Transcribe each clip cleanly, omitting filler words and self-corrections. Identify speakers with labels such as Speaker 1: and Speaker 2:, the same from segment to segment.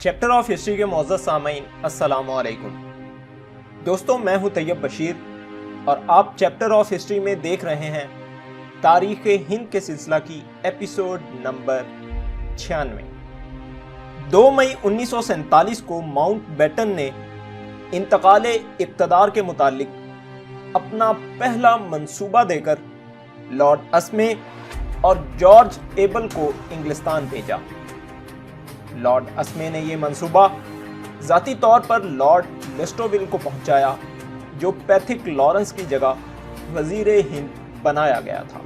Speaker 1: Chapter of history کے معزز سامعین السلام علیکم دوستوں، میں ہوں طیب بشیر اور آپ چیپٹر آف ہسٹری میں دیکھ رہے ہیں تاریخ ہند کے سلسلہ کی ایپیسوڈ نمبر 96۔ 2 مئی 1947 کو ماؤنٹ بیٹن نے انتقال اقتدار کے متعلق اپنا پہلا منصوبہ دے کر لارڈ اسمے اور جارج ایبل کو انگلستان بھیجا۔ لارڈ اسمے نے یہ منصوبہ ذاتی طور پر لارڈ لیسٹویل کو پہنچایا، جو پیتھک لارنس کی جگہ وزیر ہند بنایا گیا تھا۔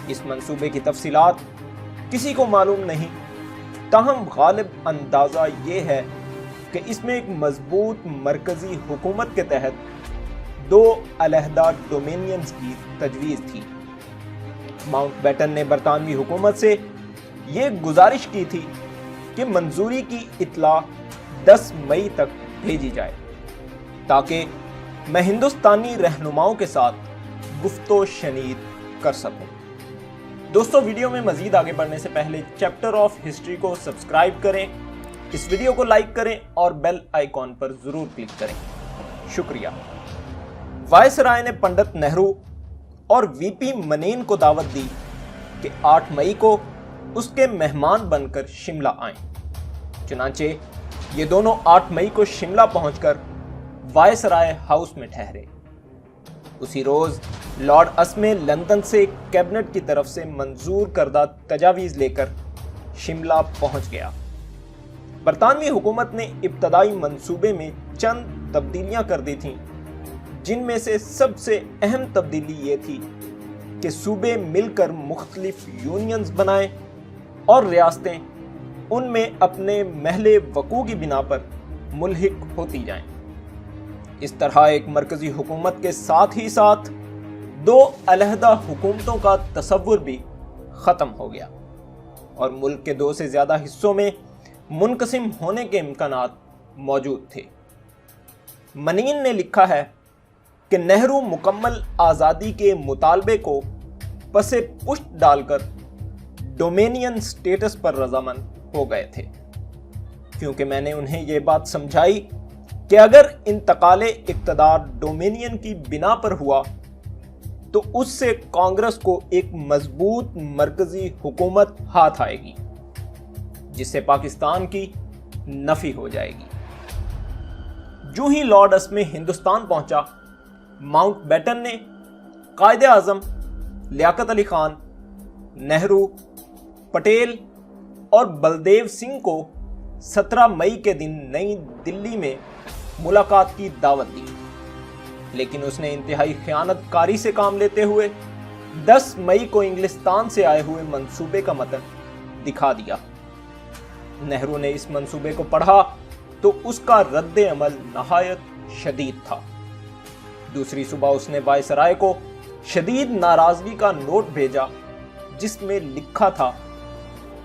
Speaker 1: اس منصوبے کی تفصیلات کسی کو معلوم نہیں، تاہم غالب اندازہ یہ ہے کہ اس میں ایک مضبوط مرکزی حکومت کے تحت 2 علیحدہ ڈومینینز کی تجویز تھی۔ ماؤنٹ بیٹن نے برطانوی حکومت سے یہ گزارش کی تھی کہ منظوری کی اطلاع 10 مئی تک بھیجی جائے تاکہ میں ہندوستانی رہنماؤں کے ساتھ گفت و شنید کر سکوں۔ دوستو، ویڈیو میں مزید آگے بڑھنے سے پہلے چیپٹر آف ہسٹری کو سبسکرائب کریں، اس ویڈیو کو لائک کریں اور بیل آئیکن پر ضرور کلک کریں۔ شکریہ۔ وائسرائے نے پنڈت نہرو اور وی پی منین کو دعوت دی کہ 8 مئی کو اس کے مہمان بن کر شملہ آئیں۔ چنانچہ یہ دونوں 8 مئی کو شملہ پہنچ کر وائسرائے ہاؤس میں ٹھہرے۔ اسی روز لارڈ اسمے لندن سے کیبنٹ کی طرف سے منظور کردہ تجاویز لے کر شملہ پہنچ گیا۔ برطانوی حکومت نے ابتدائی منصوبے میں چند تبدیلیاں کر دی تھیں، جن میں سے سب سے اہم تبدیلی یہ تھی کہ صوبے مل کر مختلف یونینز بنائیں اور ریاستیں ان میں اپنے محل وقوع کی بنا پر ملحق ہوتی جائیں۔ اس طرح ایک مرکزی حکومت کے ساتھ ہی ساتھ 2 علیحدہ حکومتوں کا تصور بھی ختم ہو گیا اور ملک کے 2 سے زیادہ حصوں میں منقسم ہونے کے امکانات موجود تھے۔ منین نے لکھا ہے کہ نہرو مکمل آزادی کے مطالبے کو پس پشت ڈال کر ڈومینین سٹیٹس پر رضامند ہو گئے تھے، کیونکہ میں نے انہیں یہ بات سمجھائی کہ اگر انتقال اقتدار ڈومینین کی بنا پر ہوا تو اس سے کانگریس کو ایک مضبوط مرکزی حکومت ہاتھ آئے گی، جس سے پاکستان کی نفی ہو جائے گی۔ جو ہی لارڈ اسمے ہندوستان پہنچا، ماؤنٹ بیٹن نے قائد اعظم لیاقت علی خان، نہرو، پٹیل اور بلدیو سنگھ کو 17 مئی کے دن نئی دلی میں ملاقات کی دعوت دی، لیکن اس نے انتہائی خیانت کاری سے کام لیتے ہوئے 10 مئی کو انگلستان سے آئے ہوئے منصوبے کا متن دکھا دیا۔ نہرو نے اس منصوبے کو پڑھا تو اس کا رد عمل نہایت شدید تھا۔ دوسری صبح اس نے وائسرائے کو شدید ناراضگی کا نوٹ بھیجا، جس میں لکھا تھا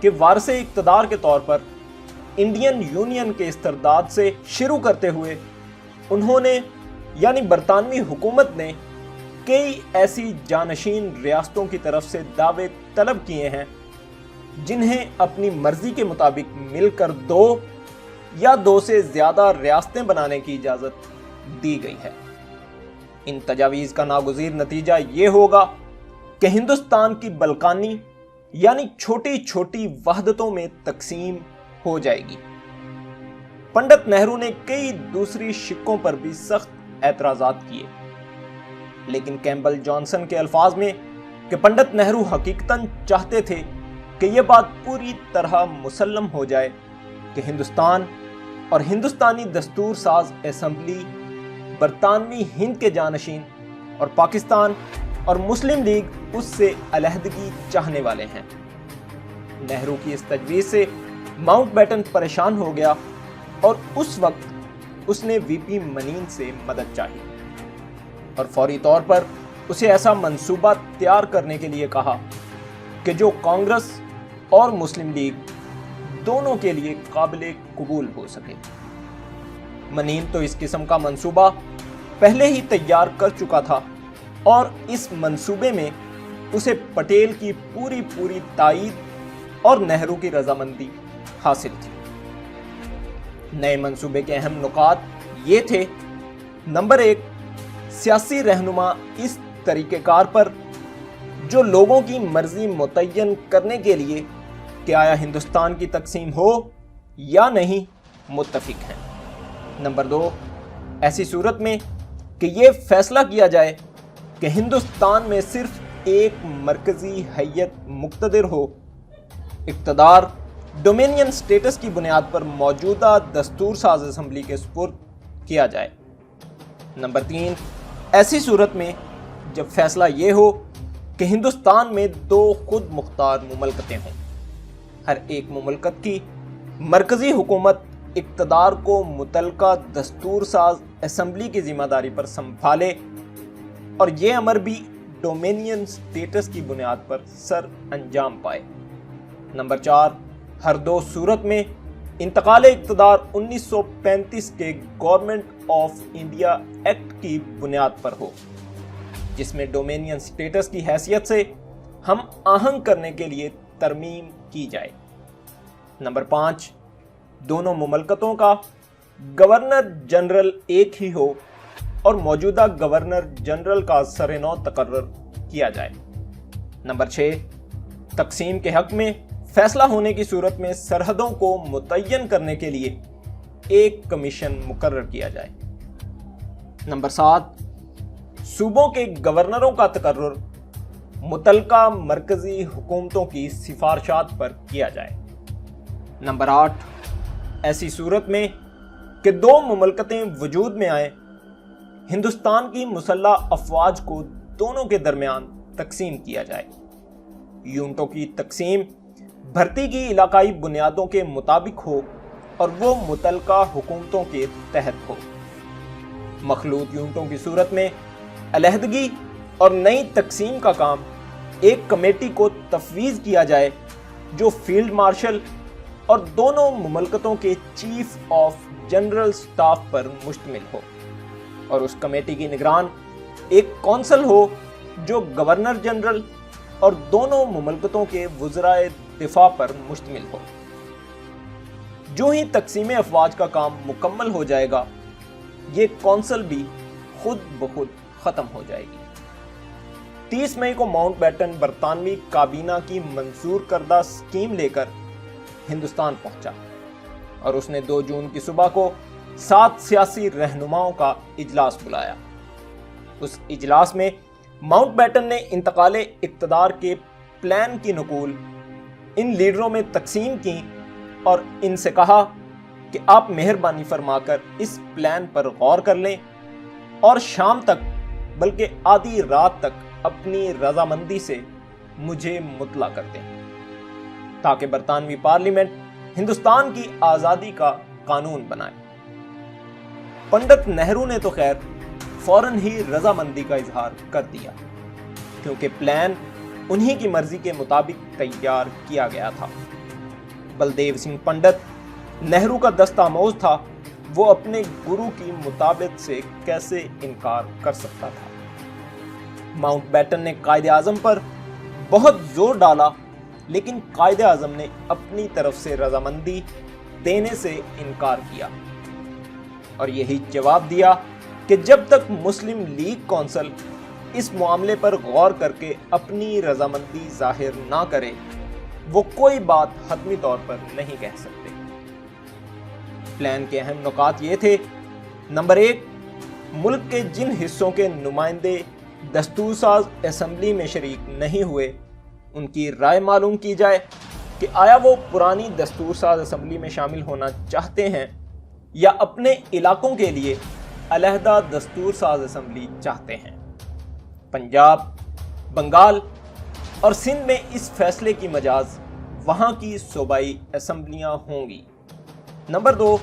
Speaker 1: کہ وارث اقتدار کے طور پر انڈین یونین کے استرداد سے شروع کرتے ہوئے انہوں نے یعنی برطانوی حکومت نے کئی ایسی جانشین ریاستوں کی طرف سے دعوے طلب کیے ہیں جنہیں اپنی مرضی کے مطابق مل کر 2 یا 2 سے زیادہ ریاستیں بنانے کی اجازت دی گئی ہے۔ ان تجاویز کا ناگزیر نتیجہ یہ ہوگا کہ ہندوستان کی بلکانی یعنی چھوٹی چھوٹی وحدتوں میں تقسیم ہو جائے گی۔ پنڈت نہرو نے کئی دوسری شقوں پر بھی سخت اعتراضات کیے، لیکن کیمبل جانسن کے الفاظ میں کہ پنڈت نہرو حقیقتاً چاہتے تھے کہ یہ بات پوری طرح مسلم ہو جائے کہ ہندوستان اور ہندوستانی دستور ساز اسمبلی برطانوی ہند کے جانشین اور پاکستان اور مسلم لیگ اس سے علیحدگی چاہنے والے ہیں۔ نہرو کی اس تجویز سے ماؤنٹ بیٹن پریشان ہو گیا اور اس وقت اس نے وی پی منین سے مدد چاہی اور فوری طور پر اسے ایسا منصوبہ تیار کرنے کے لیے کہا کہ جو کانگریس اور مسلم لیگ دونوں کے لیے قابل قبول ہو سکے۔ منین تو اس قسم کا منصوبہ پہلے ہی تیار کر چکا تھا اور اس منصوبے میں اسے پٹیل کی پوری تائید اور نہرو کی رضامندی حاصل تھی۔ نئے منصوبے کے اہم نکات یہ تھے: نمبر 1، سیاسی رہنما اس طریقہ کار پر جو لوگوں کی مرضی متعین کرنے کے لیے کہ آیا ہندوستان کی تقسیم ہو یا نہیں متفق ہیں۔ نمبر 2، ایسی صورت میں کہ یہ فیصلہ کیا جائے کہ ہندوستان میں صرف ایک مرکزی ہیئت مقتدر ہو، اقتدار ڈومینین سٹیٹس کی بنیاد پر موجودہ دستور ساز اسمبلی کے سپرد کیا جائے۔ نمبر 3، ایسی صورت میں جب فیصلہ یہ ہو کہ ہندوستان میں 2 خود مختار مملکتیں ہوں، ہر ایک مملکت کی مرکزی حکومت اقتدار کو متعلقہ دستور ساز اسمبلی کی ذمہ داری پر سنبھالے اور یہ امر بھی ڈومینین سٹیٹس کی بنیاد پر سر انجام پائے۔ نمبر 4، ہر 2 صورت میں انتقال اقتدار 1935 کے گورنمنٹ آف انڈیا ایکٹ کی بنیاد پر ہو، جس میں ڈومینین سٹیٹس کی حیثیت سے ہم آہنگ کرنے کے لیے ترمیم کی جائے۔ نمبر 5، دونوں مملکتوں کا گورنر جنرل ایک ہی ہو اور موجودہ گورنر جنرل کا سرنو تقرر کیا جائے۔ نمبر 6، تقسیم کے حق میں فیصلہ ہونے کی صورت میں سرحدوں کو متعین کرنے کے لیے ایک کمیشن مقرر کیا جائے۔ نمبر 7، صوبوں کے گورنروں کا تقرر متعلقہ مرکزی حکومتوں کی سفارشات پر کیا جائے۔ نمبر 8، ایسی صورت میں کہ 2 مملکتیں وجود میں آئیں، ہندوستان کی مسلح افواج کو دونوں کے درمیان تقسیم کیا جائے۔ یونٹوں کی تقسیم بھرتی کی علاقائی بنیادوں کے مطابق ہو اور وہ متعلقہ حکومتوں کے تحت ہو۔ مخلوط یونٹوں کی صورت میں علیحدگی اور نئی تقسیم کا کام ایک کمیٹی کو تفویض کیا جائے جو فیلڈ مارشل اور دونوں مملکتوں کے چیف آف جنرل سٹاف پر مشتمل ہو، اور اس کمیٹی کی نگران ایک کونسل ہو جو گورنر جنرل اور دونوں مملکتوں کے وزرائے دفاع پر مشتمل ہو۔ جو ہی تقسیم افواج کا کام مکمل ہو جائے گا، یہ کونسل بھی خود بخود ختم ہو جائے گی۔ 30 مئی کو ماؤنٹ بیٹن برطانوی کابینہ کی منظور کردہ سکیم لے کر ہندوستان پہنچا اور اس نے 2 جون کی صبح کو 7 سیاسی رہنماؤں کا اجلاس بلایا۔ اس اجلاس میں ماؤنٹ بیٹن نے انتقال اقتدار کے پلان کی نقول ان لیڈروں میں تقسیم کی اور ان سے کہا کہ آپ مہربانی فرما کر اس پلان پر غور کر لیں اور شام تک بلکہ آدھی رات تک اپنی رضامندی سے مجھے مطلع کر دیں تاکہ برطانوی پارلیمنٹ ہندوستان کی آزادی کا قانون بنائے۔ پنڈت نہرو نے تو خیر فوراً ہی رضامندی کا اظہار کر دیا، کیونکہ پلان انہی کی مرضی کے مطابق تیار کیا گیا تھا۔ بلدیو سنگھ پنڈت نہرو کا دست آموز تھا، وہ اپنے گرو کی مطابقت سے کیسے انکار کر سکتا تھا۔ ماؤنٹ بیٹن نے قائد اعظم پر بہت زور ڈالا، لیکن قائد اعظم نے اپنی طرف سے رضامندی دینے سے انکار کیا اور یہی جواب دیا کہ جب تک مسلم لیگ کونسل اس معاملے پر غور کر کے اپنی رضامندی ظاہر نہ کرے، وہ کوئی بات حتمی طور پر نہیں کہہ سکتے۔ پلان کے اہم نکات یہ تھے: نمبر 1، ملک کے جن حصوں کے نمائندے دستور ساز اسمبلی میں شریک نہیں ہوئے ان کی رائے معلوم کی جائے کہ آیا وہ پرانی دستور ساز اسمبلی میں شامل ہونا چاہتے ہیں یا اپنے علاقوں کے لیے علیحدہ دستور ساز اسمبلی چاہتے ہیں۔ پنجاب، بنگال اور سندھ میں اس فیصلے کی مجاز وہاں کی صوبائی اسمبلیاں ہوں گی۔ نمبر 2،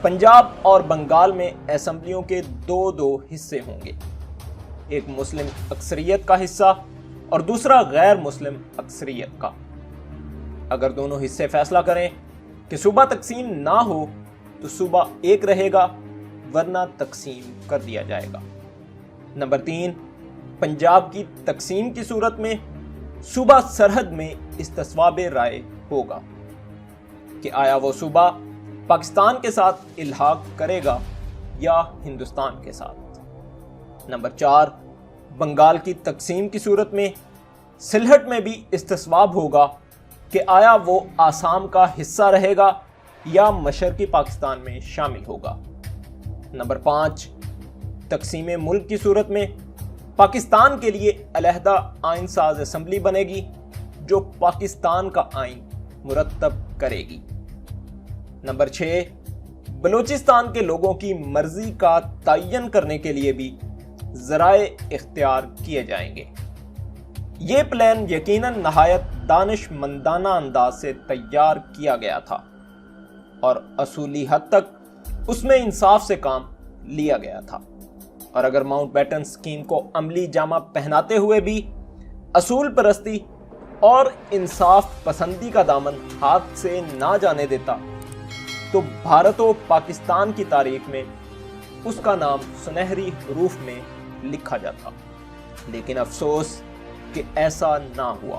Speaker 1: پنجاب اور بنگال میں اسمبلیوں کے 2 حصے ہوں گے، ایک مسلم اکثریت کا حصہ اور دوسرا غیر مسلم اکثریت کا۔ اگر دونوں حصے فیصلہ کریں کہ صوبہ تقسیم نہ ہو تو صوبہ ایک رہے گا، ورنہ تقسیم کر دیا جائے گا۔ نمبر 3، پنجاب کی تقسیم کی صورت میں صوبہ سرحد میں استصواب رائے ہوگا کہ آیا وہ صوبہ پاکستان کے ساتھ الحاق کرے گا یا ہندوستان کے ساتھ؟ نمبر 4، بنگال کی تقسیم کی صورت میں سلہٹ میں بھی استصواب ہوگا کہ آیا وہ آسام کا حصہ رہے گا یا مشرقی پاکستان میں شامل ہوگا؟ نمبر 5، تقسیم ملک کی صورت میں پاکستان کے لیے علیحدہ آئین ساز اسمبلی بنے گی جو پاکستان کا آئین مرتب کرے گی۔ نمبر 6، بلوچستان کے لوگوں کی مرضی کا تعین کرنے کے لیے بھی ذرائع اختیار کیے جائیں گے۔ یہ پلان یقیناً نہایت دانش مندانہ انداز سے تیار کیا گیا تھا اور اصولی حد تک اس میں انصاف سے کام لیا گیا تھا، اور اگر ماؤنٹ بیٹن اسکیم کو عملی جامہ پہناتے ہوئے بھی اصول پرستی اور انصاف پسندی کا دامن ہاتھ سے نہ جانے دیتا تو بھارت و پاکستان کی تاریخ میں اس کا نام سنہری حروف میں لکھا جاتا۔ لیکن افسوس کہ ایسا نہ ہوا۔